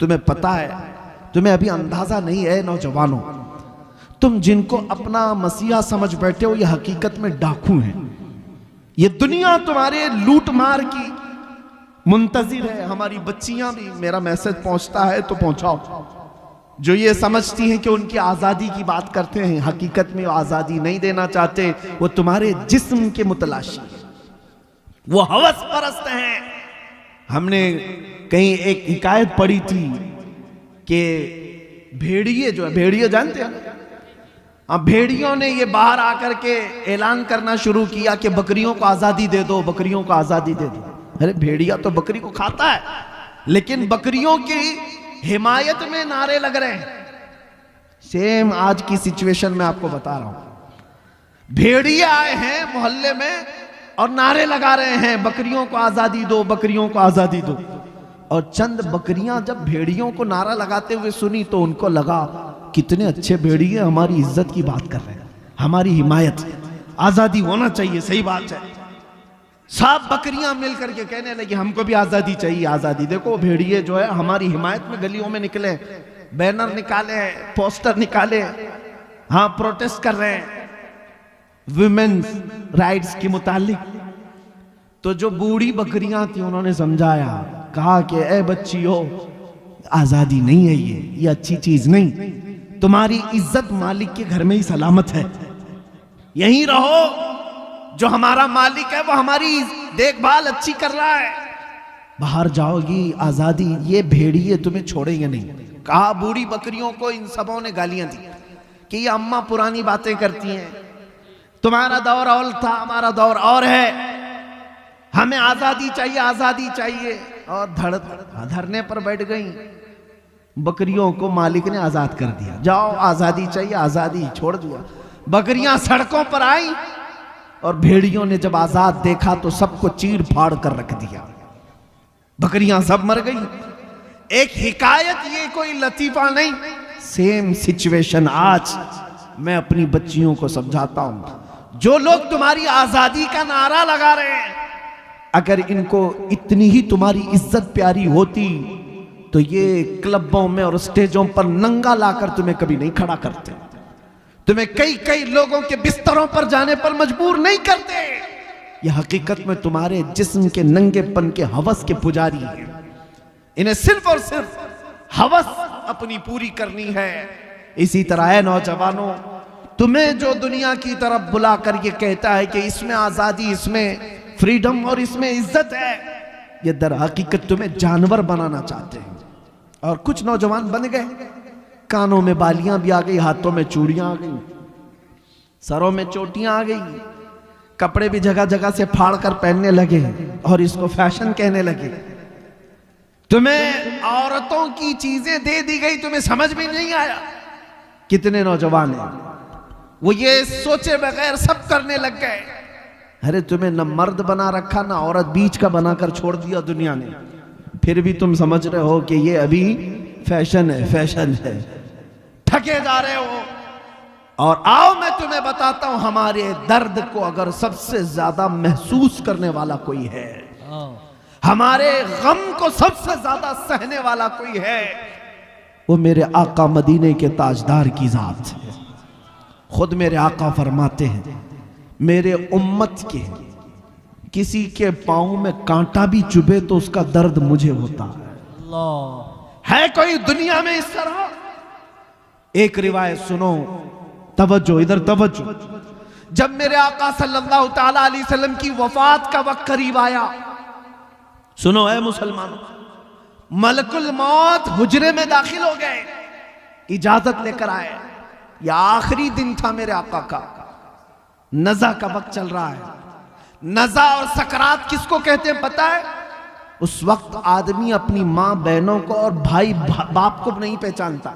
तुम्हें पता है, तुम्हें अभी अंदाजा नहीं है नौजवानों, तुम जिनको अपना मसीहा समझ बैठे हो ये हकीकत में डाकू हैं। ये दुनिया तुम्हारे लूट मार की मुंतजिर है। हमारी बच्चियां भी, मेरा मैसेज पहुंचता है तो पहुंचाओ, जो ये समझती हैं कि उनकी आज़ादी की बात करते हैं, हकीकत में आज़ादी नहीं देना चाहते, वो तुम्हारे जिस्म के मुतलाशी, वो हवस परस्त हैं। हमने कहीं एक हिकायत पढ़ी थी कि भेड़िए जो है, भेड़िए जानते हैं, अब भेड़ियों ने ये बाहर आकर के ऐलान करना शुरू किया कि बकरियों को आज़ादी दे दो, बकरियों को आज़ादी दे दो। अरे भेड़िया तो बकरी को खाता है, लेकिन बकरियों की हिमायत में नारे लग रहे हैं। सेम आज की सिचुएशन में आपको बता रहा हूं, भेड़िए आए हैं मोहल्ले में और नारे लगा रहे हैं बकरियों को आजादी दो, बकरियों को आजादी दो। और चंद बकरियां जब भेड़ियों को नारा लगाते हुए सुनी तो उनको लगा कितने अच्छे भेड़िए हमारी इज्जत की बात कर रहे हैं, हमारी हिमायत, आजादी होना चाहिए, सही बात है। सब बकरियां मिलकर के कहने लगी हमको भी आजादी चाहिए, आजादी। देखो भेड़िए जो है हमारी हिमायत में गलियों में निकले, बैनर निकाले, पोस्टर निकाले, हाँ प्रोटेस्ट कर रहे हैं वुमेन्स राइट्स के मुतालिक। तो जो बूढ़ी बकरियां थी उन्होंने समझाया, कहा कि ए बच्चियों, आजादी नहीं है ये अच्छी चीज नहीं, तुम्हारी इज्जत मालिक के घर में ही सलामत है, यहीं रहो, जो हमारा मालिक है वो हमारी देखभाल अच्छी कर रहा है, बाहर जाओगी आजादी, ये भेड़िए तुम्हें छोड़ेंगे नहीं। कहा बूढ़ी बकरियों को इन सबों ने गालियां दी कि ये अम्मा पुरानी बातें करती हैं, तुम्हारा दौर और था, हमारा दौर और है, हमें आजादी चाहिए, आजादी चाहिए। और धरने पर बैठ गई। बकरियों को मालिक ने आजाद कर दिया, जाओ आजादी चाहिए, आजादी छोड़ दिया। बकरियां सड़कों पर आई और भेड़ियों ने जब आजाद देखा तो सबको चीर फाड़ कर रख दिया, बकरियां सब मर गई। एक हिकायत, ये कोई लतीफा नहीं, सेम सिचुएशन आज मैं अपनी बच्चियों को समझाता हूं। जो लोग तुम्हारी आजादी का नारा लगा रहे हैं, अगर इनको इतनी ही तुम्हारी इज्जत प्यारी होती तो ये क्लबों में और स्टेजों पर नंगा लाकर तुम्हें कभी नहीं खड़ा करते, तुम्हें कई कई लोगों के बिस्तरों पर जाने पर मजबूर नहीं करते। ये हकीकत में तुम्हारे जिस्म के नंगेपन के हवस के पुजारी हैं। इन्हें सिर्फ और सिर्फ हवस अपनी पूरी करनी है। इसी तरह है नौजवानों, तुम्हें जो दुनिया की तरफ बुला कर ये कहता है कि इसमें आजादी, इसमें फ्रीडम और इसमें इज्जत है, ये दर हकीकत तुम्हें जानवर बनाना चाहते हैं। और कुछ नौजवान बन गए, कानों में बालियां भी आ गई, हाथों में चूड़ियां आ गई, सरों में चोटियां आ गई, कपड़े भी जगह जगह से फाड़ कर पहनने लगे और इसको फैशन कहने लगे। तुम्हें औरतों की चीजें दे दी गई, तुम्हें समझ में नहीं आया। कितने नौजवान हैं वो ये सोचे बगैर सब करने लग गए। अरे तुम्हें न मर्द बना रखा, ना औरत, बीच का बनाकर छोड़ दिया दुनिया ने, फिर भी तुम समझ रहे हो कि ये अभी फैशन है, फैशन है, ठगे जा रहे हो। और आओ मैं तुम्हें बताता हूं, हमारे दर्द को अगर सबसे ज्यादा महसूस करने वाला कोई है, हमारे गम को सबसे ज्यादा सहने वाला कोई है, वो मेरे आका मदीने के ताजदार की जात है। खुद मेरे आका फरमाते हैं, मेरे उम्मत के किसी के पांव में कांटा भी चुभे तो उसका दर्द मुझे होता है। अल्लाह, है कोई दुनिया में इस तरह? एक रिवायत सुनो, तवज्जो, इधर तवज्जो। जब मेरे आका सल्लल्लाहु ताला अलैहि वसल्लम की वफात का वक्त करीब आया, सुनो है मुसलमानों, मलकुल मौत हुजरे में दाखिल हो गए, इजाजत लेकर आए। यह आखिरी दिन था मेरे आका का, नज़ा का वक्त चल रहा है। नज़ा और सकरात किसको कहते हैं पता है? उस वक्त आदमी अपनी माँ बहनों को और भाई बाप को नहीं पहचानता।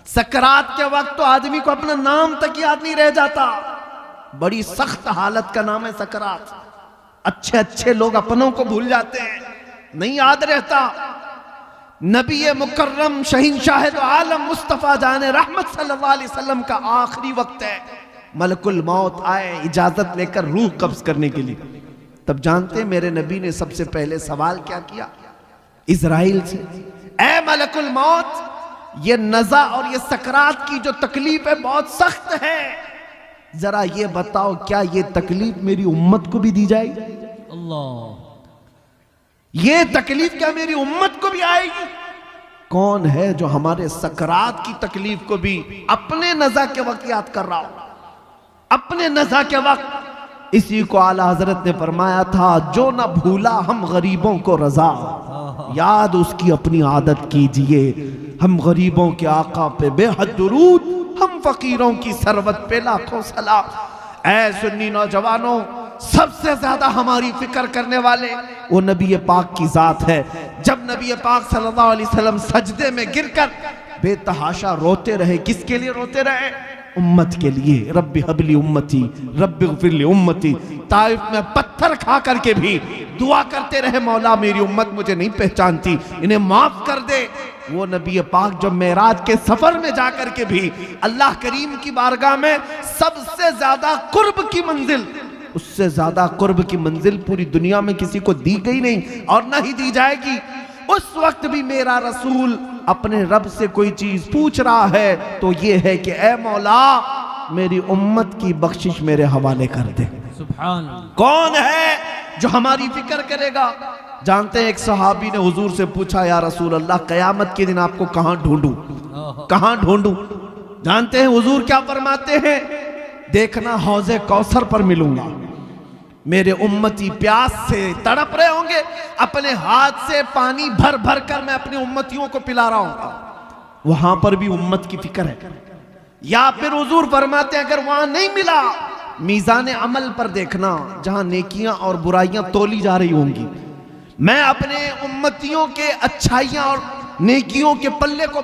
सकरात के वक्त तो आदमी को अपना नाम तक याद नहीं रह जाता। बड़ी सख्त हालत का नाम है सकरात। अच्छे अच्छे लोग अपनों को भूल जाते हैं, नहीं याद रहता। नबी मुकर्रम शहींशाह दो आलम मुस्तफ़ा जाने रहमत सल्लल्लाहु अलैहि वसल्लम का आखिरी वक्त है। मलकुल मौत आए इजाजत लेकर रूह कब्ज करने के लिए। तब जानते मेरे नबी ने सबसे पहले सवाल क्या किया इजराइल से? ऐ मलकुल मौत, ये नज़ा और ये सकरात की जो तकलीफ है बहुत सख्त है, जरा ये बताओ क्या ये तकलीफ मेरी उम्मत को भी दी जाएगी? अल्लाह, ये तकलीफ क्या मेरी उम्मत को भी आएगी? कौन है जो हमारे सकरात की तकलीफ को भी अपने नज़ा के वक्त याद कर रहा हो? अपने नज़ा के वक्त। इसी को आला हजरत ने फरमाया था, जो ना भूला हम गरीबों को रजा, याद उसकी अपनी आदत कीजिए। हम गरीबों के आका पे बेहद दुरूद, हम फकीरों की सरवत पे लाखों सलाम। ऐ सुन्नी नौजवानों, सबसे ज्यादा हमारी फिक्र करने वाले वो नबी पाक की जात है। जब नबी पाक सल्लल्लाहु अलैहि वसल्लम सजदे में गिरकर बेतहाशा रोते रहे, किसके लिए रोते रहे? उम्मत के लिए। रब्बी हबली उम्मती, रब्बी ग़फिरली उम्मती। ताइफ में पत्थर खा करके भी दुआ करते रहे, मौला मेरी उम्मत मुझे नहीं पहचानती, इन्हें माफ कर दे। वो नबी पाक जो मेराज के सफर में जाकर के भी अल्लाह करीम की बारगाह में सबसे ज्यादा कुर्ब की मंजिल, उससे ज्यादा कुर्ब की मंजिल पूरी दुनिया में किसी को दी गई नहीं और ना ही दी जाएगी। उस वक्त भी मेरा रसूल अपने रब से कोई चीज पूछ रहा है तो ये है कि ए मौला मेरी उम्मत की बख्शिश मेरे हवाले कर दे। सुभान अल्लाह। कौन है जो हमारी फिक्र करेगा? जानते हैं एक सहाबी ने हुजूर से पूछा, या रसूल अल्लाह क़यामत के दिन आपको कहां ढूंढूं, कहां ढूंढूं? जानते हैं हुजूर क्या फरमाते हैं? देखना हौज़े कौसर पर मिलूंगा। मेरे उम्मती प्यास से तड़प रहे होंगे, अपने हाथ से पानी भर भर कर मैं अपनी उम्मतियों को पिला रहा हूं। वहां पर भी उम्मत की फिक्र है। या फिर हुजूर फरमाते हैं अगर वहां नहीं मिला, मीज़ान अमल पर देखना जहां नेकियां और बुराइयां तोली जा रही होंगी, मैं अपने उम्मतियों के अच्छाइयां और नेकियों के पल्ले को